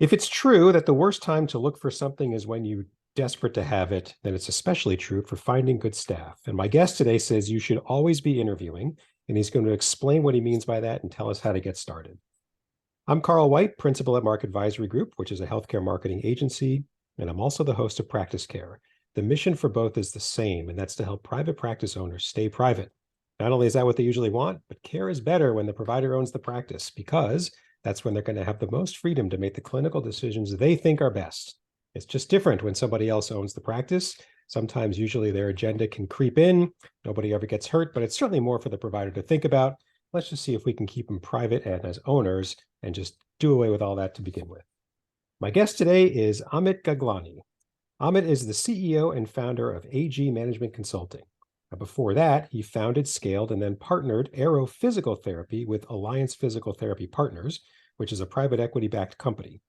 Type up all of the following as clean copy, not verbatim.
If it's true that the worst time to look for something is when you're desperate to have it, then it's especially true for finding good staff. And my guest today says you should always be interviewing, and he's going to explain what he means by that and tell us how to get started. I'm Carl White, principal at Mark Advisory Group, which is a healthcare marketing agency, and I'm also the host of Practice Care. The mission for both is the same, and that's to help private practice owners stay private. Not only is that what they usually want, but care is better when the provider owns the practice because that's when they're going to have the most freedom to make the clinical decisions they think are best. It's just different when somebody else owns the practice. Sometimes, usually, their agenda can creep in. Nobody ever gets hurt, but it's certainly more for the provider to think about. Let's just see if we can keep them private and as owners and just do away with all that to begin with. My guest today is Amit Gaglani. Amit is the CEO and founder of AG Management Consulting. Before that, he founded, scaled, and then partnered Aero Physical Therapy with Alliance Physical Therapy Partners, which is a private equity-backed company.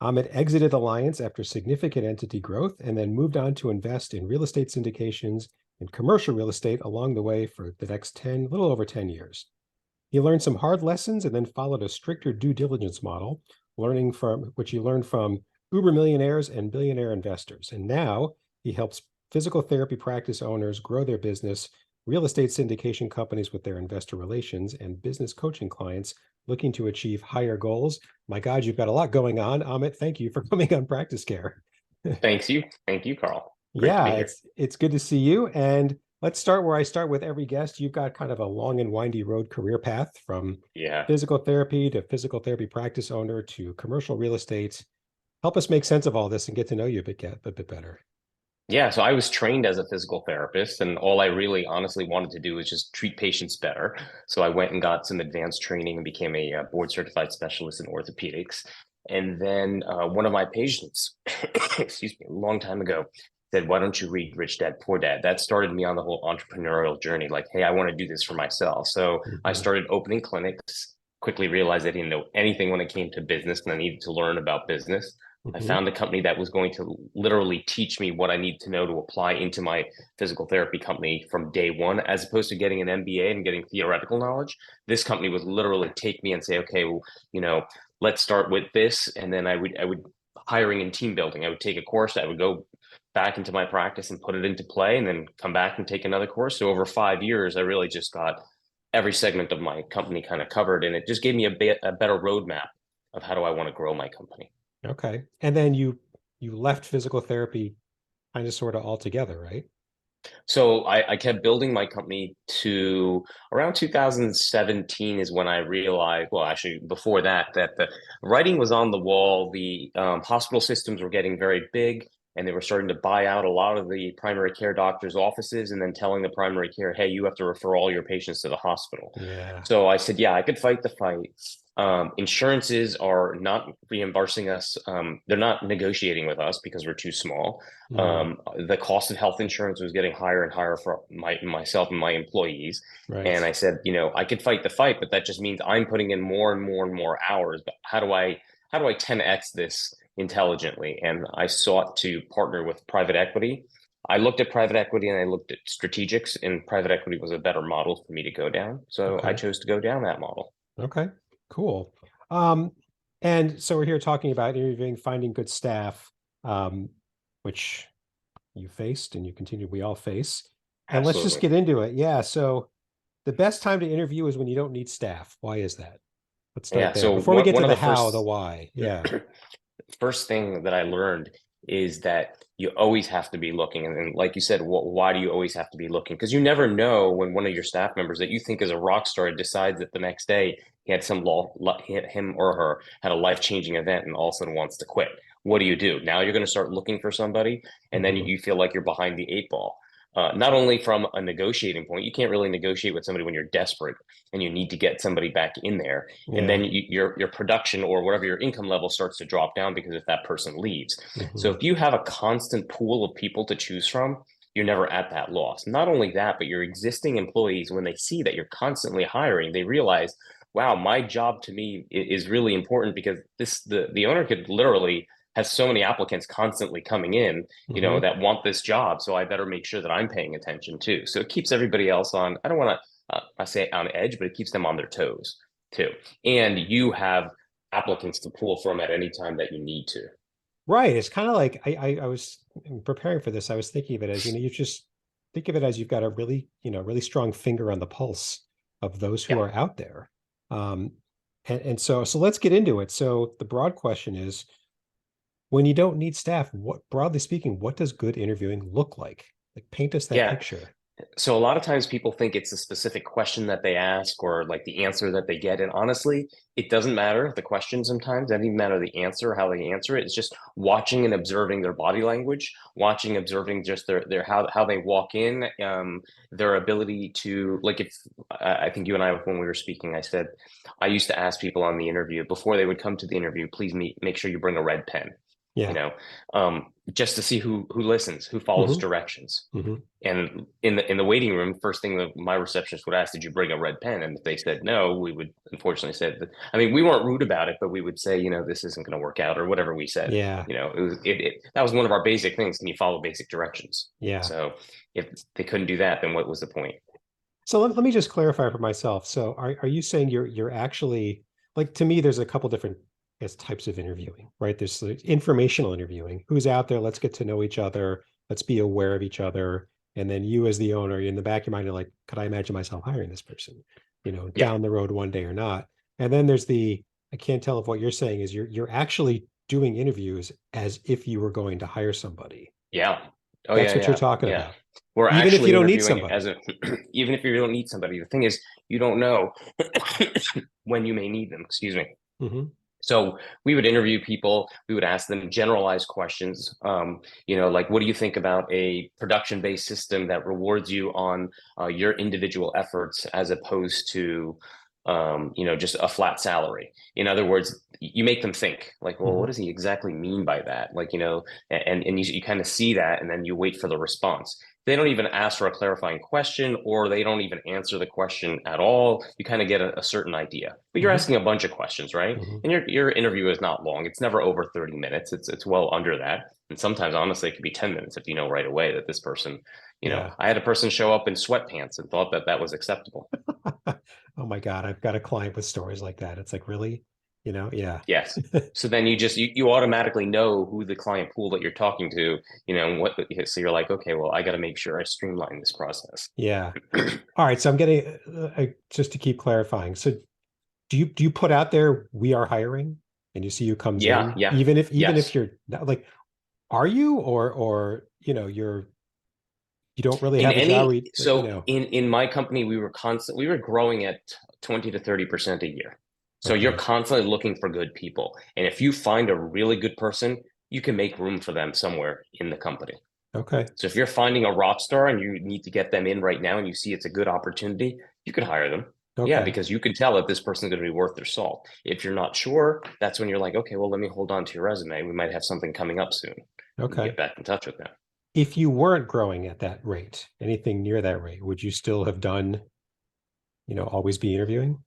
Amit exited Alliance after significant entity growth and then moved on to invest in real estate syndications and commercial real estate along the way for the next little over 10 years. He learned some hard lessons and then followed a stricter due diligence model, which he learned from uber millionaires and billionaire investors. And now he helps physical therapy practice owners grow their business, real estate syndication companies with their investor relations, and business coaching clients looking to achieve higher goals. My God, you've got a lot going on. Amit, thank you for coming on Practice Care. Thank you, Carl. Great to be Yeah, here. it's good to see you. And let's start where I start with every guest. You've got kind of a long and windy road career path from Yeah. physical therapy to physical therapy practice owner to commercial real estate. Help us make sense of all this and get to know you a bit better. Yeah, so I was trained as a physical therapist, and all I really honestly wanted to do was just treat patients better. So I went and got some advanced training and became a board certified specialist in orthopedics. And then one of my patients, excuse me, a long time ago, said, "Why don't you read Rich Dad Poor Dad?" That started me on the whole entrepreneurial journey. Like, hey, I want to do this for myself. So I Mhm. started opening clinics. Quickly realized I didn't know anything when it came to business, and I needed to learn about business. I Mhm. found a company that was going to literally teach me what I need to know to apply into my physical therapy company from day one, as opposed to getting an MBA and getting theoretical knowledge. This company would literally take me and say, okay, well, let's start with this. And then I would hiring and team building. I would take a course, I would go back into my practice and put it into play and then come back and take another course. So over 5 years, I really just got every segment of my company kind of covered. And it just gave me a better roadmap of how do I want to grow my company. Okay. And then you left physical therapy kind of sort of altogether, right? So I kept building my company to around 2017 is when I realized, well, actually before that, that the writing was on the wall. The hospital systems were getting very big and they were starting to buy out a lot of the primary care doctors' offices and then telling the primary care, hey, you have to refer all your patients to the hospital. Yeah. So I said, yeah, I could fight the fight. Insurances are not reimbursing us. They're not negotiating with us because we're too small. Mm, The cost of health insurance was getting higher and higher for myself and my employees. And right. I said, I could fight the fight, but that just means I'm putting in more and more and more hours. But how do I 10x this intelligently? And I sought to partner with private equity. I looked at private equity and I looked at strategics, and private equity was a better model for me to go down. So I Okay. chose to go down that model. Okay. Cool. Um, and so we're here talking about interviewing, finding good staff, um, which you faced and we all face. And let's just Absolutely. get into it. Yeah. So the best time to interview is when you don't need staff. Why is that? Let's start Yeah. there. So Before we one get to one of the the how, the first why. Yeah. first thing that I learned is that you always have to be looking. And like you said, why do you always have to be looking? Because you never know when one of your staff members that you think is a rock star decides that the next day he had him or her had a life-changing event and all of a sudden wants to quit. What do you do? Now you're going to start looking for somebody, and then Mhm. you feel like you're behind the eight ball. Not only from a negotiating point, you can't really negotiate with somebody when you're desperate and you need to get somebody back in there, and Yeah. then your production or whatever your income level starts to drop down because if that person leaves. So Mhm. if you have a constant pool of people to choose from, you're never at that loss. Not only that, but your existing employees, when they see that you're constantly hiring, they realize, wow, my job to me is really important because the owner could literally has so many applicants constantly coming in, Mhm. that want this job. So I better make sure that I'm paying attention too. So it keeps everybody else on, I don't want to I say on edge, but it keeps them on their toes too. And you have applicants to pull from at any time that you need to. Right. It's kind of like I was preparing for this. I was thinking of it as, you just think of it as you've got a really, really strong finger on the pulse of those who Yeah. are out there. Um, and so let's get into it. So the broad question is, when you don't need staff, what, broadly speaking, what does good interviewing look like? Like, paint us that Yeah. picture. So a lot of times people think it's a specific question that they ask or like the answer that they get. And honestly, it doesn't matter the question sometimes. It doesn't even matter the answer, how they answer it. It's just watching and observing their body language, watching, observing just their how they walk in, their ability to like if I think you and I when we were speaking, I said I used to ask people on the interview before they would come to the interview, please make sure you bring a red pen, you Yeah. know, just to see who listens, who follows Hmm. directions. Hmm. And in the waiting room, first thing that my receptionist would ask, did you bring a red pen? And if they said no, we would unfortunately say that, I mean, we weren't rude about it, but we would say, this isn't going to work out or whatever we said. Yeah. That was one of our basic things. Can you follow basic directions? Yeah. So if they couldn't do that, then what was the point? So let me just clarify for myself. So are you saying you're actually, like, to me, there's a couple different, I guess, types of interviewing, right? There's like informational interviewing. Who's out there? Let's get to know each other. Let's be aware of each other. And then you as the owner, in the back of your mind, you're like, could I imagine myself hiring this person, Yeah. down the road one day or not? And then there's the, I can't tell if what you're saying is you're actually doing interviews as if you were going to hire somebody. Yeah. Oh That's yeah, what you're yeah, talking yeah. about. We're Even if you actually don't need interviewing as somebody. a even if you don't need somebody. The thing is, you don't know when you may need them. Excuse me. Hmm. So we would interview people. We would ask them generalized questions. Like, what do you think about a production-based system that rewards you on your individual efforts as opposed to, just a flat salary? In other words, you make them think. Like, well, what Hmm. does he exactly mean by that? Like, and you kind of see that, and then you wait for the response. They don't even ask for a clarifying question, or they don't even answer the question at all. You kind of get a certain idea. But you're Hmm. asking a bunch of questions, right? Hmm. And your interview is not long. It's never over 30 minutes. It's well under that. And sometimes, honestly, it could be 10 minutes if you know right away that this person, Yeah. I had a person show up in sweatpants and thought that that was acceptable. Oh my God, I've got a client with stories like that. It's like, really? Yeah. Yes. So then you automatically know who the client pool that you're talking to, and what, so you're like, okay, well, I got to make sure I streamline this process. Yeah. All right. So I'm getting, just to keep clarifying. So do you put out there, we are hiring, and you see who comes Yeah, in, yeah, even if yes. you're not, like, are you, or you don't really In have a job any where so in my company, we were growing at 20 to 30% a year. So you're okay. constantly looking for good people. And if you find a really good person, you can make room for them somewhere in the company. Okay. So if you're finding a rock star and you need to get them in right now and you see it's a good opportunity, you could hire them. Yeah, Okay. because you can tell that this person's going to be worth their salt. If you're not sure, that's when you're like, okay, well, let me hold on to your resume. We might have something coming up soon. You Okay. get back in touch with them. If you weren't growing at that rate, anything near that rate, would you still have done, always be interviewing?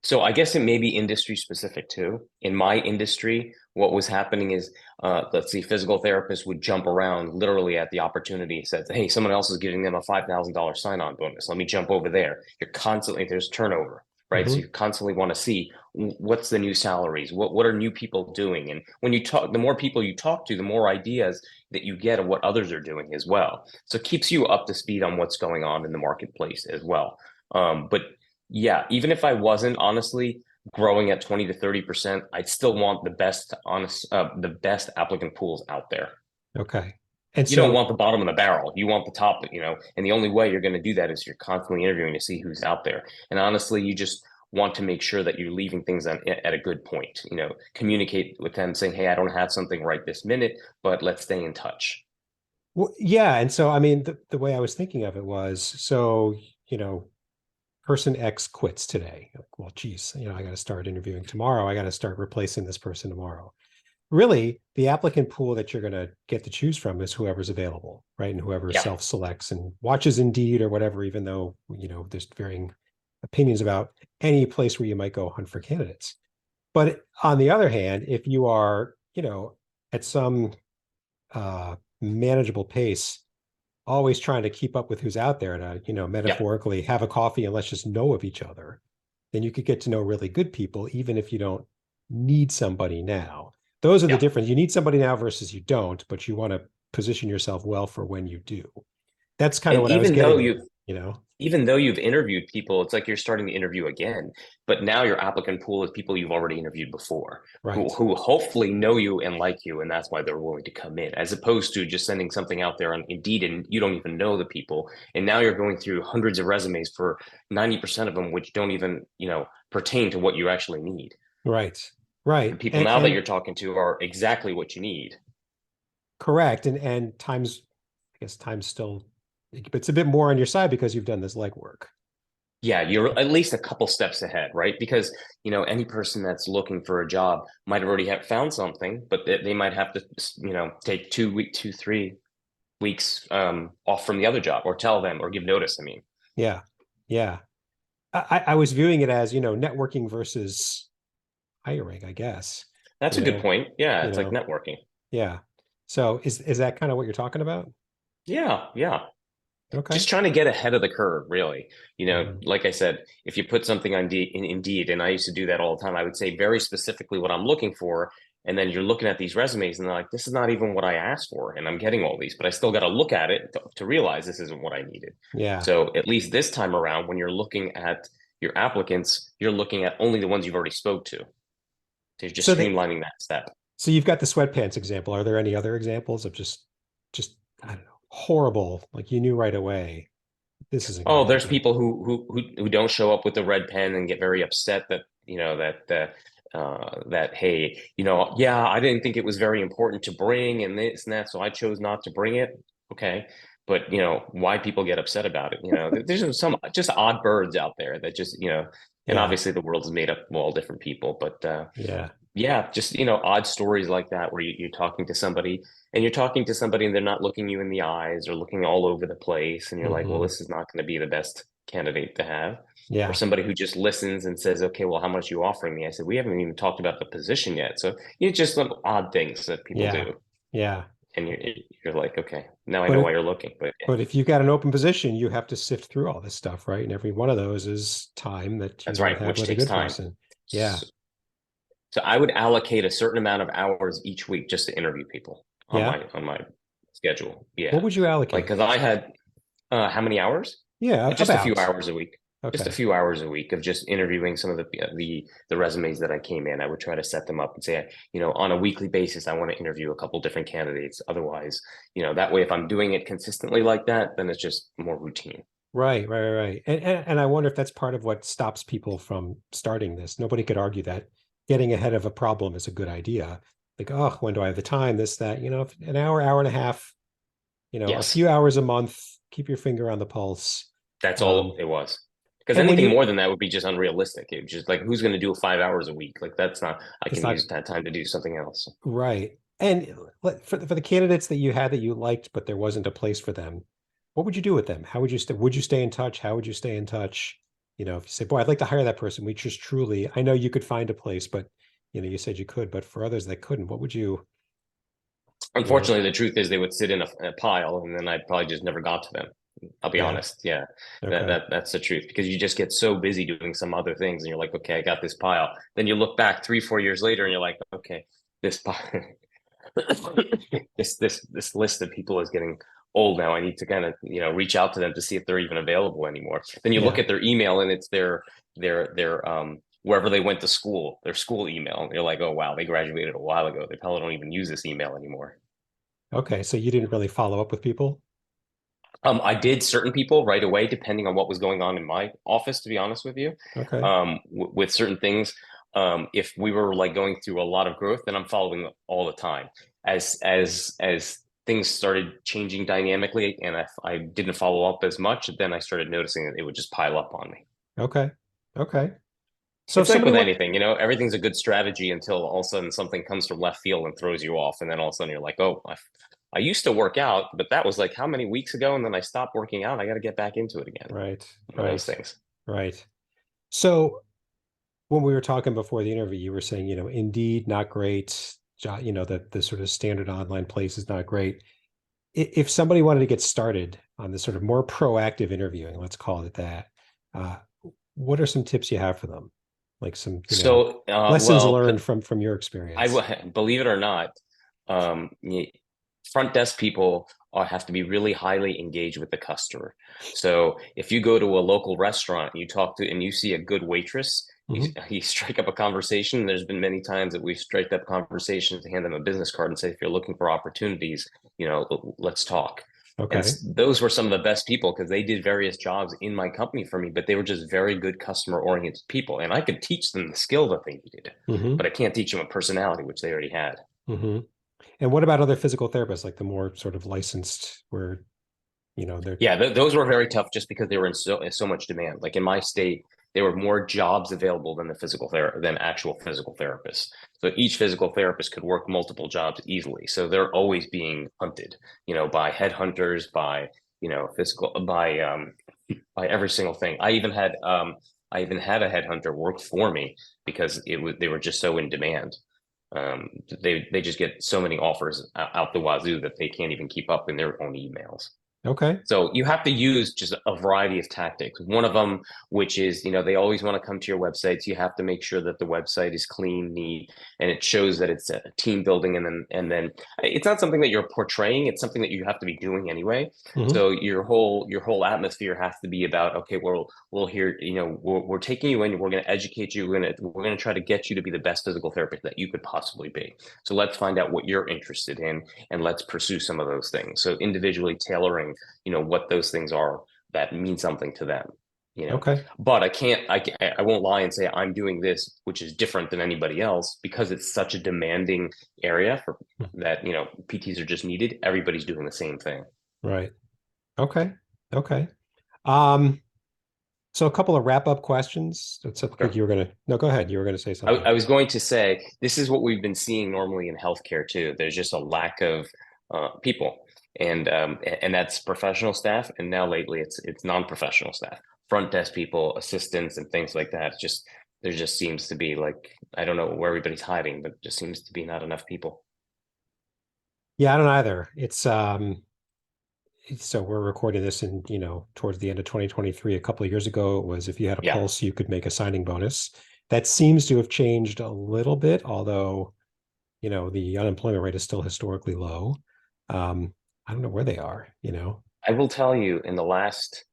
So I guess it may be industry specific too. In my industry, what was happening is, let's see, physical therapists would jump around literally at the opportunity. Said, hey, someone else is giving them a $5,000 sign-on bonus. Let me jump over there. There's turnover, right? So Hmm. you constantly want to see what's the new salaries, what are new people doing, and when you talk, the more people you talk to, the more ideas that you get of what others are doing as well. So it keeps you up to speed on what's going on in the marketplace as well. But yeah, even if I wasn't honestly growing at 20 to 30%, I'd still want the best applicant pools out there. Okay. And You don't so, want the bottom of the barrel. You want the top, and the only way you're going to do that is you're constantly interviewing to see who's out there. And honestly, you just want to make sure that you're leaving things at a good point. Communicate with them saying, hey, I don't have something right this minute, but let's stay in touch. well, yeah. And so, I mean, the way I was thinking of it was, so, you know, person X quits today. Like, well, geez, I got to start interviewing tomorrow. I got to start replacing this person tomorrow. Really, the applicant pool that you're going to get to choose from is whoever's available, right? And whoever Yeah. self-selects and watches Indeed or whatever, even though, there's varying opinions about any place where you might go hunt for candidates. But on the other hand, if you are, at some manageable pace, always trying to keep up with who's out there to, Yeah. metaphorically have a coffee and let's just know of each other, then you could get to know really good people, even if you don't need somebody now. Those are the Yeah. difference. You need somebody now versus you don't, but you want to position yourself well for when you do. That's kind of And what I was getting at, you know? even though you've interviewed people, it's like you're starting the interview again. But now your applicant pool is people you've already interviewed before, Right. who hopefully know you and like you, and that's why they're willing to come in, as opposed to just sending something out there on Indeed and you don't even know the people. And now you're going through hundreds of resumes for 90% of them, which don't even, pertain to what you actually need. Right. The Right. people And now that and you're talking to are exactly what you need. correct. And times, I guess time's still, it's a bit more on your side because you've done this legwork. Yeah, you're at least a couple steps ahead, right? Because, any person that's looking for a job might already have found something, but they might have to, take 3 weeks off from the other job, or tell them, or give notice. I mean, Yeah. Yeah. I was viewing it as, networking versus hiring, I guess. that's You a good know, point. Yeah, you it's like know, networking. yeah. So is that kind of what you're talking about? Yeah, yeah. Okay. Just trying to get ahead of the curve, really. Mhm. Like I said, if you put something on Indeed, and I used to do that all the time, I would say very specifically what I'm looking for. And then you're looking at these resumes and they're like, this is not even what I asked for. And I'm getting all these, but I still got to look at it to realize this isn't what I needed. Yeah. So at least this time around, when you're looking at your applicants, you're looking at only the ones you've already spoke to. So you're just So that streamlining that step. so you've got the sweatpants example. Are there any other examples of just I don't know, horrible, like you knew right away this isn't going Oh, to there's happen. people who don't show up with the red pen and get very upset that that hey, yeah, I didn't think it was very important to bring and this and that, so I chose not to bring it. Okay, but why people get upset about it? There's some just odd birds out there that just and Yeah. obviously the world is made up of all different people, but Yeah. yeah, just odd stories like that where you're talking to somebody and they're not looking you in the eyes or looking all over the place, and you're like, well, Hmm. this is not going to be the best candidate to have. Or Yeah. somebody who just listens and says, okay, well, how much are you offering me? I said, we haven't even talked about the position yet. So just some odd things that people Yeah. do, Yeah. and you're like, okay, now I But know why it you're looking. But yeah, but if you've got an open position, you have to sift through all this stuff, right? And every one of those is time that you that's don't right, have which with a takes good time. person. Yeah. So, so I would allocate a certain amount of hours each week just to interview people on Yeah. my schedule. What Yeah, would you like allocate? because I had how many hours? Yeah, Just a few about. hours a week. Just a Okay. few hours a week of just interviewing some of the resumes that I came in. I would try to set them up and say, on a weekly basis, I want to interview a couple different candidates. Otherwise, that way, if I'm doing it consistently like that, then it's just more routine. Right. And I wonder if that's part of what stops people from starting this. Nobody could argue that getting ahead of a problem is a good idea. Like, oh, when do I have the time? This, that, an hour, hour and a half, a Yes, few hours a month, keep your finger on the pulse. that's all Um, it was. Because and when anything you, more than that would be just unrealistic. It was just like, who's going to do 5 hours a week? Like that's not. I it's can not use that time to do something else. right. And for the candidates that you had that you liked, but there wasn't a place for them, what would you do with them? How would you stay in touch? How would you stay in touch? If you say, boy, I'd like to hire that person. We just truly, I know you could find a place, but you said you could, but for others that couldn't, what would you know, Unfortunately, the truth is they would sit in a pile, and then I probably just never got to them. I'll be yeah. honest. Yeah, Okay. that's the truth because you just get so busy doing some other things, and you're like, okay, I got this pile. Then you look back 3, 4 years later, and you're like, okay, this pile, this list of people is getting old now. I need to kind of reach out to them to see if they're even available anymore. Then you look Yeah. at their email, and it's their wherever they went to school, their school email. And you're like, oh wow, they graduated a while ago. They probably don't even use this email anymore. Okay. So you didn't really follow up with people? I did certain people right away, depending on what was going on in my office, to be honest with you. Okay. With certain things, if we were like going through a lot of growth, then I'm following all the time. As things started changing dynamically, and if I didn't follow up as much, then I started noticing that it would just pile up on me. Okay. Okay. So if It's like somebody with went, anything, everything's a good strategy until all of a sudden something comes from left field and throws you off. And then all of a sudden you're like, oh, I used to work out, but that was like how many weeks ago? And then I stopped working out. I got to get back into it again. right, One of those right, things. right. So when we were talking before the interview, you were saying, Indeed, not great. The sort of standard online place is not great. If somebody wanted to get started on this sort of more proactive interviewing, let's call it that, uh, what are some tips you have for them? Like some, So, lessons learned from your I experience. believe it or not, um, front desk people have to be really highly engaged with the customer. So if you go to a local restaurant and you talk to and you see a good waitress, Hmm. you strike up a conversation. There's been many times that we've striked up conversations to hand them a business card and say, if you're looking for opportunities, let's talk. And Okay. those were some of the best people because they did various jobs in my company for me, but they were just very good customer oriented people. And I could teach them the skill that they needed, Hmm. but I can't teach them a personality, which they already had. Hmm. And what about other physical therapists, like the more sort of licensed, where they're. Yeah, those were very tough just because they were in so much demand. Like in my state, there were more jobs available than than actual physical therapists. So each physical therapist could work multiple jobs easily. So they're always being hunted, by headhunters, by physical by every single thing. I even had a headhunter work for me because they were just so in demand. They just get so many offers out the wazoo that they can't even keep up in their own emails. Okay. So you have to use just a variety of tactics. One of them, which is, they always want to come to your websites. You have to make sure that the website is clean, neat, and it shows that it's a team building. And then it's not something that you're portraying. It's something that you have to be doing anyway. Hmm. So your whole atmosphere has to be about, okay, we'll hear, we're taking you in. We're going to educate you. We're going to try to get you to be the best physical therapist that you could possibly be. So let's find out what you're interested in, and let's pursue some of those things. So individually tailoring what those things are that mean something to them Okay. but I won't lie and say I'm doing this which is different than anybody else because it's such a demanding area for that PTs are just needed. Everybody's doing the same thing. Right. Okay. Okay. Um, so a couple of wrap-up questions. It sounded like Sure. you were gonna. No, go ahead. You were gonna say I, something. I was going to say this is what we've been seeing normally in healthcare too. There's just a lack of people, and that's professional staff, and now lately it's non-professional staff, front desk people, assistants, and things like that. Just there just seems to be like I don't know where everybody's hiding, but just seems to be not enough people. Yeah, I don't either. So we're recording this in, towards the end of 2023. A couple of years ago, it was if you had a Yeah, pulse, you could make a signing bonus. That seems to have changed a little bit, although, the unemployment rate is still historically low. I don't know where they are. I will tell you in the last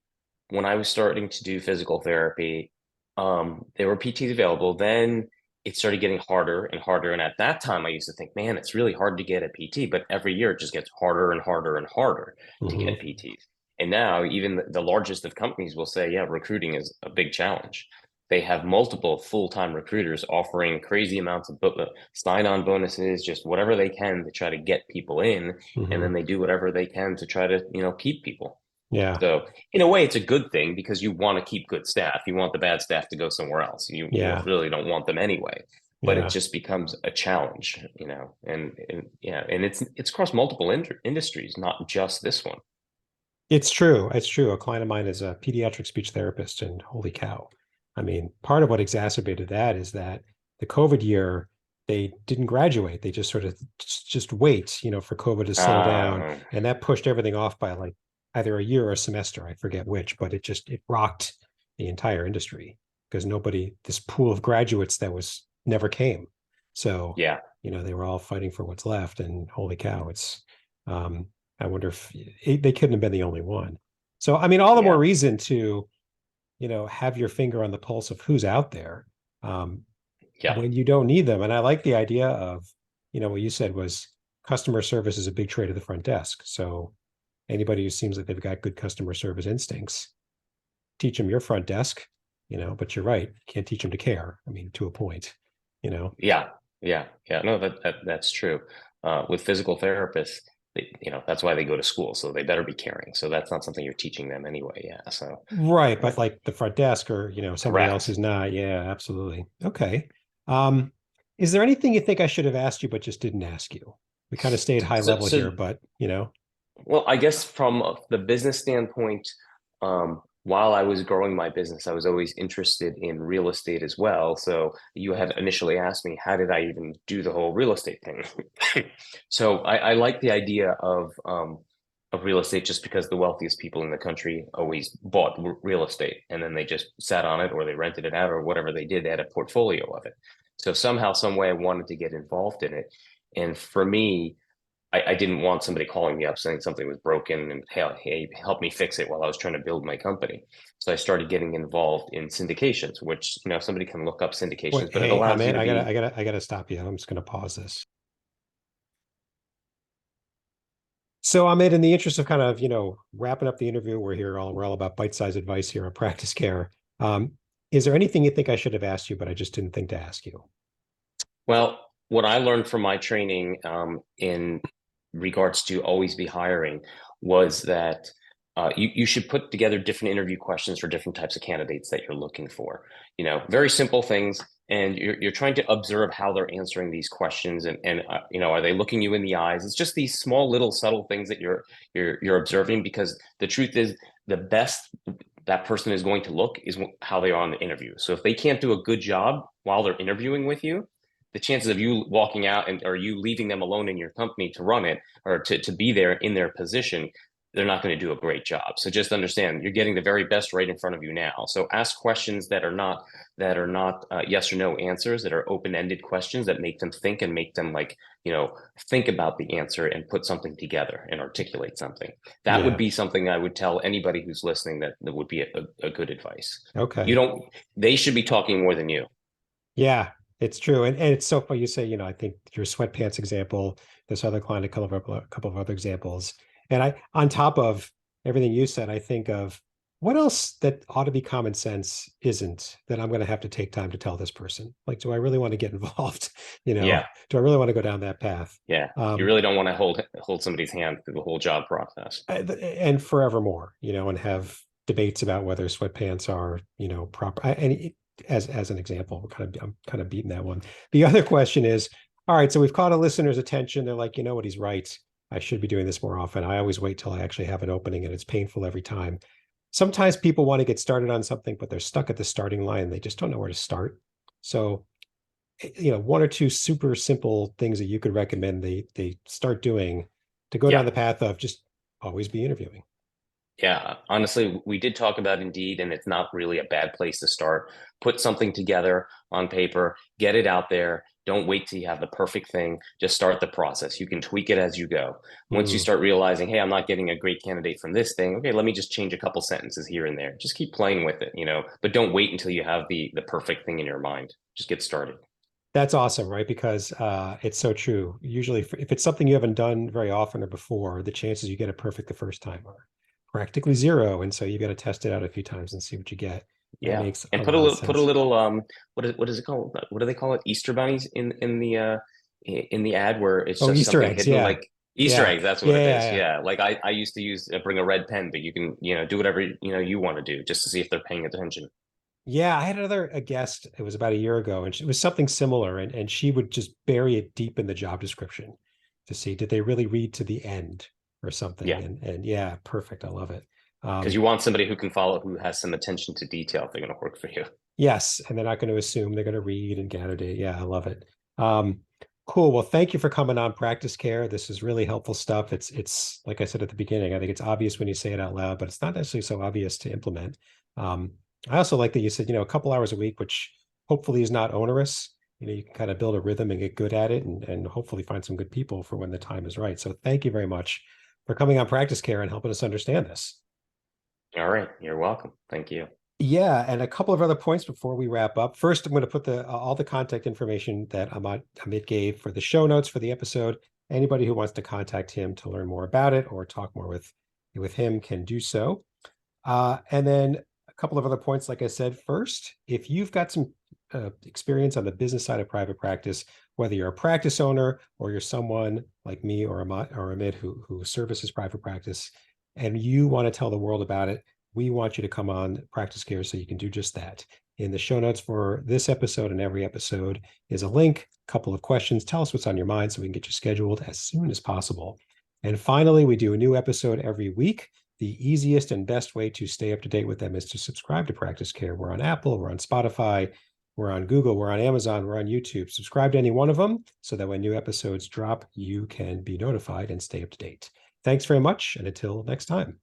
when I was starting to do physical therapy, there were PTs available. Then it started getting harder and harder. And at that time, I used to think, man, it's really hard to get a PT. But every year, it just gets harder and harder and harder to Hmm. get PTs. And now, even the largest of companies will say, yeah, recruiting is a big challenge. They have multiple full-time recruiters offering crazy amounts of sign-on bonuses, just whatever they can to try to get people in, and Hmm. then they do whatever they can to try to, keep people. Yeah. So in a way, it's a good thing because you want to keep good staff. You want the bad staff to go somewhere else. You Yeah. really don't want them anyway. But it Yeah. just becomes a challenge, and yeah, and it's across multiple industries, not just this one. It's true. It's true. A client of mine is a pediatric speech therapist, and holy cow. I mean, part of what exacerbated that is that the COVID year, they didn't graduate. They just sort of just wait, for COVID to slow down. Uh, And that pushed everything off by like either a year or a semester. I forget which, but it rocked the entire industry because this pool of graduates that was never came. So, yeah, they were all fighting for what's left. And holy cow, um, I wonder if they couldn't have been the only one. So, I mean, all the more yeah, reason to, have your finger on the pulse of who's out there um, yeah, when you don't need them. And I like the idea of, what you said was customer service is a big trait of the front desk. So anybody who seems like they've got good customer service instincts, teach them your front desk, but you're right. Can't teach them to care. I mean, to a point, you know. yeah, yeah. No, that's true. With physical therapists, that's why they go to school, so they better be caring. So that's not something you're teaching them anyway. Yeah. So, Right, uh, but like the front desk or, somebody else correct. who's not. Yeah, absolutely. Okay. Um, is there anything you think I should have asked you but just didn't ask you? We kind of stayed high So, level here, so but Well, I guess from the business standpoint, while I was growing my business, I was always interested in real estate as well. So you had initially asked me, how did I even do the whole real estate thing? So I like the idea of of real estate just because the wealthiest people in the country always bought real estate and then they just sat on it or they rented it out or whatever they did. They had a portfolio of it. So somehow, some way, I wanted to get involved in it. And for me, I didn't want somebody calling me up saying something was broken and hey, help me fix it while I was trying to build my company. So I started getting involved in syndications, which somebody can look up syndications, Wait, but it hey, allows you Amit, to be. I gotta stop you. I'm just gonna pause this. So Amit, in the interest of kind of, wrapping up the interview, we're all about bite-sized advice here on practice care. Um, is there anything you think I should have asked you, but I just didn't think to ask you? Well, what I learned from my training in regards to always be hiring was that you should put together different interview questions for different types of candidates that you're looking for. Very simple things, and you're trying to observe how they're answering these questions, and are they looking you in the eyes? It's just these small little subtle things that you're observing, because the truth is the best that person is going to look is how they are on the interview. So if they can't do a good job while they're interviewing with you, the chances of you walking out or you leaving them alone in your company to run it or to be there in their position, they're not going to do a great job. So just understand you're getting the very best right in front of you now. So ask questions that are not yes or no answers, that are open-ended questions that make them think and make them think about the answer and put something together and articulate something. That would Yeah. be something I would tell anybody who's listening that would be a good advice. Okay. They should be talking more than you. Yeah, it's true. And it's so funny you say, I think your sweatpants example, this other client, a couple of other examples. And on top of everything you said, I think of what else that ought to be common sense isn't that I'm going to have to take time to tell this person? Like, do I really want to get involved? Yeah. Do I really want to go down that path? Yeah, you really don't want to hold somebody's hand through the whole job process. And forevermore, and have debates about whether sweatpants are, proper. As an example, I'm kind of beating that one. The other question is, all right, so we've caught a listener's attention. They're like, you know what, he's right. I should be doing this more often. I always wait till I actually have an opening, and it's painful every time. Sometimes people want to get started on something, but they're stuck at the starting line. They just don't know where to start. So, one or two super simple things that you could recommend they start doing to go down Yeah. the path of just always be interviewing. Yeah, honestly, we did talk about Indeed, and it's not really a bad place to start. Put something together on paper, get it out there. Don't wait till you have the perfect thing. Just start the process. You can tweak it as you go. Once you Mm, start realizing, hey, I'm not getting a great candidate from this thing. Okay, let me just change a couple sentences here and there. Just keep playing with it, but don't wait until you have the perfect thing in your mind. Just get started. that's awesome, right? Because it's so true. Usually, if it's something you haven't done very often or before, the chances you get it perfect the first time are practically zero. And so you got to test it out a few times and see what you get. That Yeah, makes a and lot of put a sense. little what is it called? What do they call it? Easter bunnies in the ad where it's Oh, just Easter something eggs. hidden Yeah. like Easter Yeah. eggs. That's what Yeah. it Yeah. is. Yeah. Yeah, like I used to bring a red pen, but you can do whatever you want to do just to see if they're paying attention. Yeah, I had a guest, it was about a year ago, and it was something similar, and she would just bury it deep in the job description to see did they really read to the end or something. Yeah, And yeah, perfect. I love it. because Um, you want somebody who can follow, who has some attention to detail if they're going to work for you. yes, and they're not going to assume they're going to read and gather data. Yeah, I love it. Um, cool. Well, thank you for coming on Practice Care. This is really helpful stuff. It's like I said at the beginning, I think it's obvious when you say it out loud, but it's not necessarily so obvious to implement. Um, I also like that you said, a couple hours a week, which hopefully is not onerous. You can kind of build a rhythm and get good at it and hopefully find some good people for when the time is right. So thank you very much for coming on Practice Care and helping us understand this. All right, you're welcome. Thank you. Yeah, and a couple of other points before we wrap up. First, I'm going to put the all the contact information that Amit gave for the show notes for the episode. Anybody who wants to contact him to learn more about it or talk more with him can do so. And then a couple of other points, like I said, first, if you've got some experience on the business side of private practice, whether you're a practice owner or you're someone like me or Amit who services private practice, and you want to tell the world about it, we want you to come on Practice Care so you can do just that. In the show notes for this episode and every episode is a link, a couple of questions. Tell us what's on your mind so we can get you scheduled as soon as possible. And finally, we do a new episode every week. The easiest and best way to stay up to date with them is to subscribe to Practice Care. We're on Apple, we're on Spotify, we're on Google, we're on Amazon, we're on YouTube. Subscribe to any one of them so that when new episodes drop, you can be notified and stay up to date. Thanks very much. And until next time.